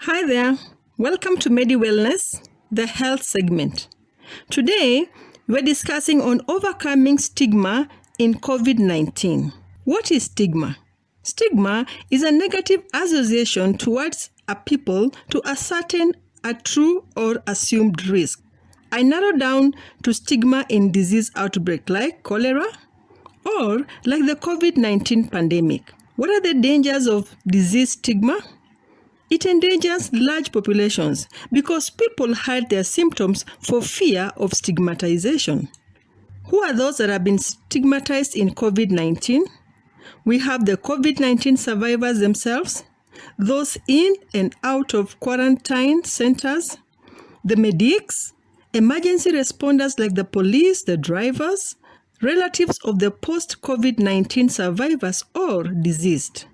Hi there, welcome to Medy Wellness, the health segment. Today, we're discussing on overcoming stigma in COVID-19. What is stigma? Stigma is a negative association towards a people to ascertain a true or assumed risk. I narrow down to stigma in disease outbreak like cholera or like the COVID-19 pandemic. What are the dangers of disease stigma? It endangers large populations because people hide their symptoms for fear of stigmatization. Who are those that have been stigmatized in COVID-19? We have the COVID-19 survivors themselves, those in and out of quarantine centers, the medics, emergency responders like the police, the drivers, relatives of the post-COVID-19 survivors or deceased.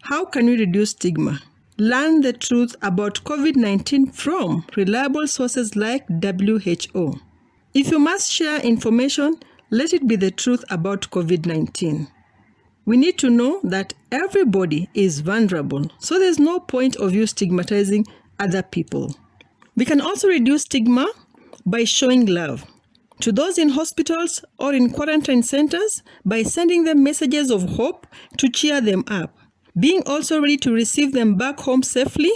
How can we reduce stigma? Learn the truth about COVID-19 from reliable sources like WHO. If you must share information, let it be the truth about COVID-19. We need to know that everybody is vulnerable, so there's no point of you stigmatizing other people. We can also reduce stigma by showing love to those in hospitals or in quarantine centers by sending them messages of hope to cheer them up. Being also ready to receive them back home safely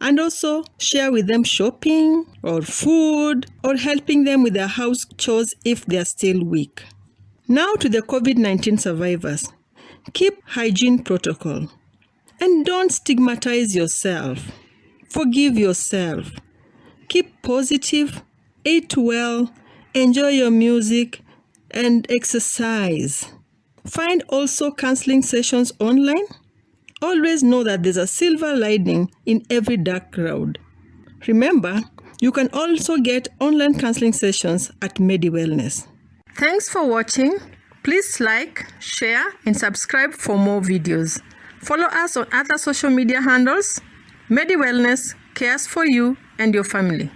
and also share with them shopping or food or helping them with their house chores if they are still weak. Now to the COVID-19 survivors. Keep hygiene protocol and don't stigmatize yourself. Forgive yourself. Keep positive, eat well, enjoy your music, and exercise. Find also counseling sessions online. Always know that there's a silver lining in every dark cloud. Remember, you can also get online counseling sessions at Medy Wellness. Thanks for watching. Please like, share, and subscribe for more videos. Follow us on other social media handles. Medy Wellness cares for you and your family.